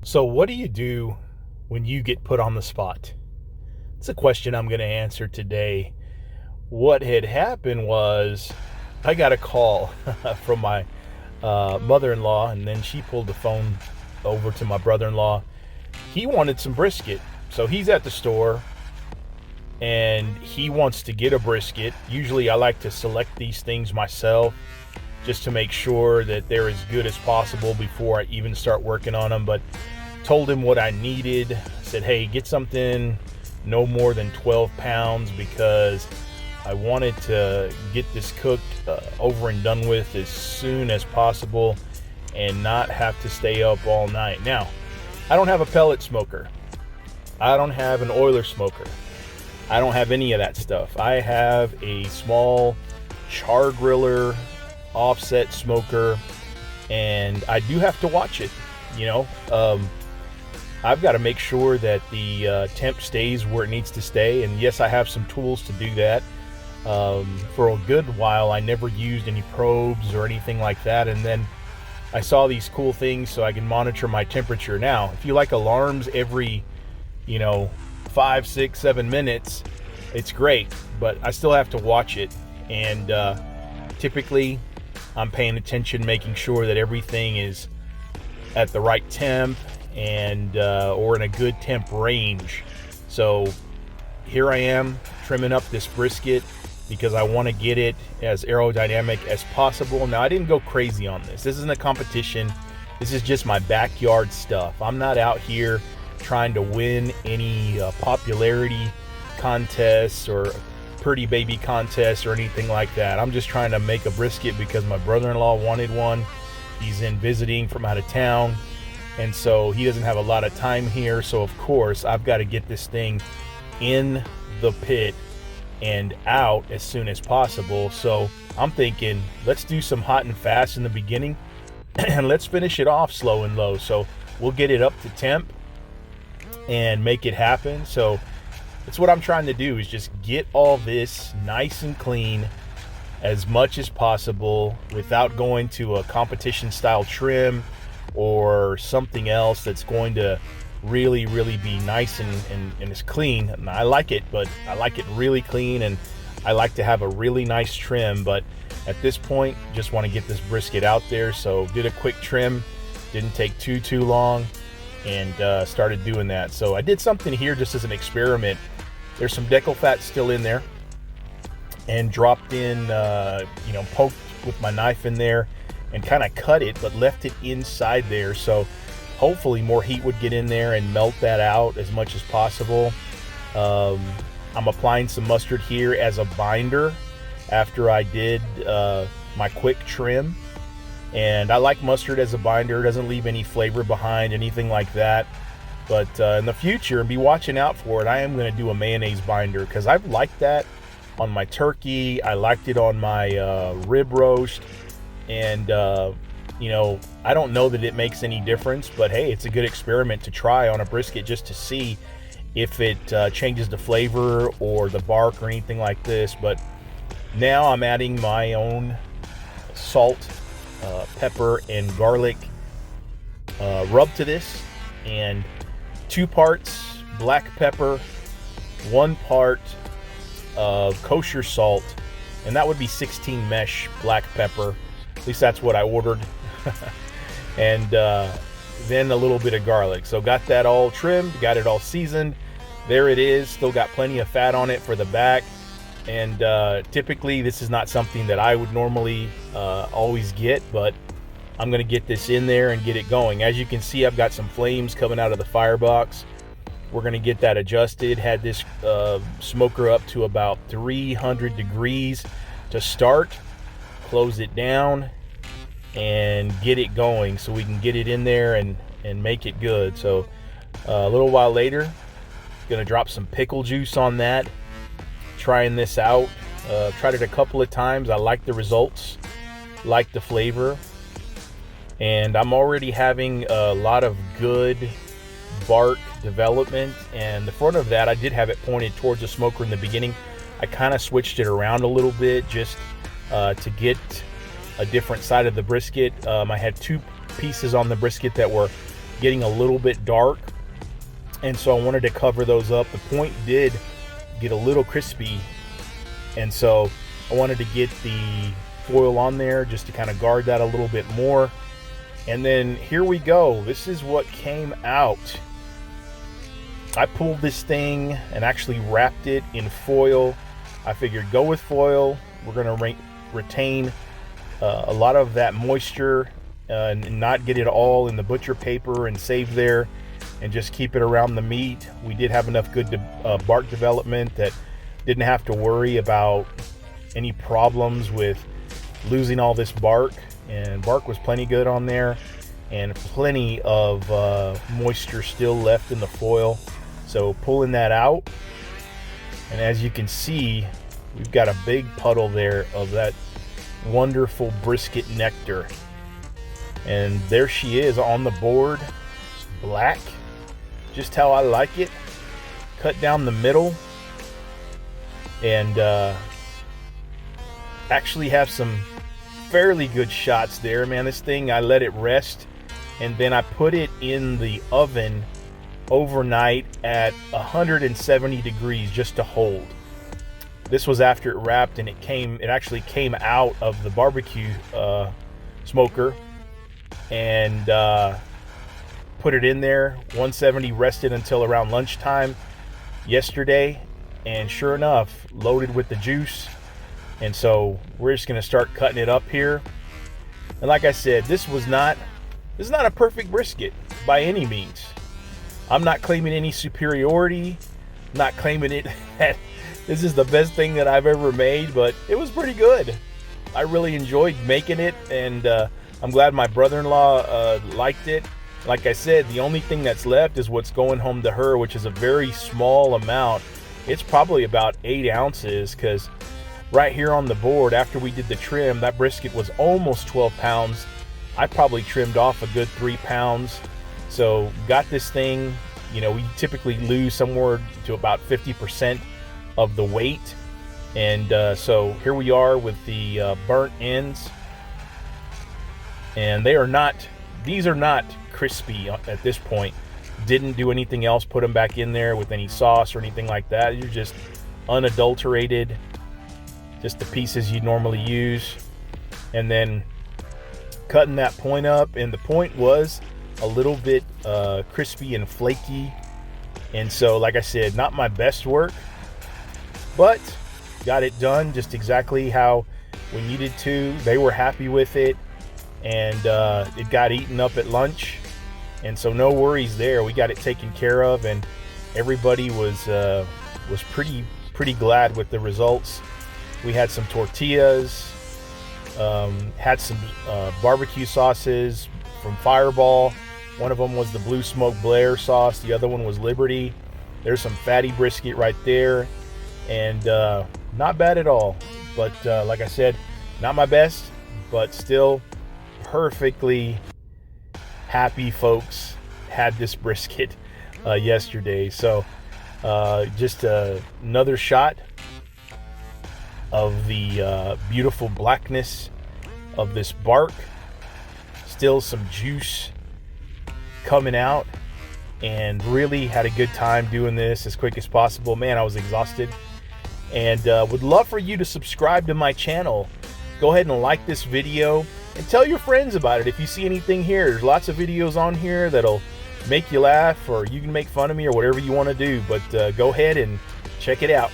So, what do you do when you get put on the spot? It's a question I'm going to answer today. What had happened was I got a call from my mother-in-law, and then she pulled the phone over to my brother-in-law. He wanted some brisket. So he's at the store and he wants to get a brisket. Usually I like to select these things myself just to make sure that they're as good as possible before I even start working on them. But told him what I needed. I said, hey, get something no more than 12 pounds because I wanted to get this cooked over and done with as soon as possible and not have to stay up all night. Now, I don't have a pellet smoker. I don't have an oiler smoker. I don't have any of that stuff. I have a small Char-Griler offset smoker, and I do have to watch it. I've got to make sure that the temp stays where it needs to stay. And yes, I have some tools to do that. For a good while, I never used any probes or anything like that. And then I saw these cool things so I can monitor my temperature. Now, if you like alarms every, 5, 6, 7 minutes, it's great. But I still have to watch it. And typically, I'm paying attention, making sure that everything is at the right temp and or in a good temp range. So here I am trimming up this brisket because I want to get it as aerodynamic as possible. Now, I didn't go crazy on this. This isn't a competition. This is just my backyard stuff. I'm not out here trying to win any popularity contests or pretty baby contests or anything like that. I'm just trying to make a brisket because my brother-in-law wanted one. He's in visiting from out of town, and so he doesn't have a lot of time here. So of course I've got to get this thing in the pit and out as soon as possible. So I'm thinking, let's do some hot and fast in the beginning and let's finish it off slow and low. So we'll get it up to temp and make it happen. So that's what I'm trying to do, is just get all this nice and clean as much as possible without going to a competition style trim or something else that's going to really be nice and it's clean. And I like it, but I like it really clean, and I like to have a really nice trim. But at this point, just want to get this brisket out there. So did a quick trim, didn't take too long, and started doing that. So I did something here just as an experiment. There's some decal fat still in there, and dropped in, poked with my knife in there and kind of cut it, but left it inside there. So hopefully more heat would get in there and melt that out as much as possible. I'm applying some mustard here as a binder after I did my quick trim. And I like mustard as a binder. It doesn't leave any flavor behind, anything like that. But in the future, be watching out for it. I am going to do a mayonnaise binder because I've liked that on my turkey. I liked it on my rib roast. And, I don't know that it makes any difference. But, hey, it's a good experiment to try on a brisket just to see if it changes the flavor or the bark or anything like this. But now I'm adding my own salt, pepper, and garlic rub to this. And 2 parts black pepper, 1 part of kosher salt, and that would be 16 mesh black pepper. At least that's what I ordered. And then a little bit of garlic. So got that all trimmed, got it all seasoned. There it is. Still got plenty of fat on it for the back. And typically this is not something that I would normally always get, but I'm going to get this in there and get it going. As you can see, I've got some flames coming out of the firebox. We're going to get that adjusted. Had this smoker up to about 300 degrees to start. Close it down and get it going so we can get it in there and make it good. So a little while later, going to drop some pickle juice on that. Trying this out. Tried it a couple of times. I like the results, like the flavor. And I'm already having a lot of good bark development. And the front of that, I did have it pointed towards the smoker in the beginning. I kind of switched it around a little bit just to get a different side of the brisket. I had 2 pieces on the brisket that were getting a little bit dark, and so I wanted to cover those up. The point did get a little crispy, and so I wanted to get the foil on there just to kind of guard that a little bit more. And then here we go. This is what came out. I pulled this thing and actually wrapped it in foil. I figured go with foil. We're going to retain a lot of that moisture and not get it all in the butcher paper and save there, and just keep it around the meat. We did have enough good bark development that didn't have to worry about any problems with losing all this bark, and bark was plenty good on there, and plenty of moisture still left in the foil. So pulling that out, and as you can see, we've got a big puddle there of that wonderful brisket nectar, and there she is on the board, black, just how I like it, cut down the middle, and actually have some fairly good shots there, man. This thing, I let it rest, and then I put it in the oven overnight at 170 degrees just to hold. This was after it wrapped, and it actually came out of the barbecue smoker, and put it in there 170, rested until around lunchtime yesterday, and sure enough, loaded with the juice. And so we're just going to start cutting it up here. And like I said, this is not a perfect brisket by any means. I'm not claiming any superiority, not claiming it that this is the best thing that I've ever made, but it was pretty good. I really enjoyed making it, and I'm glad my brother-in-law liked it. Like I said, the only thing that's left is what's going home to her, which is a very small amount. It's probably about 8 ounces, because right here on the board, after we did the trim, that brisket was almost 12 pounds. I probably trimmed off a good 3 pounds. So got this thing, you know, we typically lose somewhere to about 50% of the weight. And so here we are with the burnt ends. And these are not crispy at this point. Didn't do anything else, put them back in there with any sauce or anything like that. You're just unadulterated, just the pieces you normally use. And then cutting that point up, and the point was a little bit crispy and flaky. And so, like I said, not my best work, but got it done just exactly how we needed to. They were happy with it, and it got eaten up at lunch, and so no worries there. We got it taken care of, and everybody was pretty glad with the results. We had some tortillas, had some barbecue sauces from Fireball. One of them was the Blue Smoke Blair sauce, the other one was Liberty. There's some fatty brisket right there, and not bad at all. But like I said, not my best, but still perfectly happy folks had this brisket yesterday. So just another shot of the beautiful blackness of this bark. Still some juice coming out, and really had a good time doing this as quick as possible. Man, I was exhausted, and would love for you to subscribe to my channel. Go ahead and like this video and tell your friends about it. If you see anything here, there's lots of videos on here that'll make you laugh, or you can make fun of me, or whatever you want to do. But go ahead and check it out.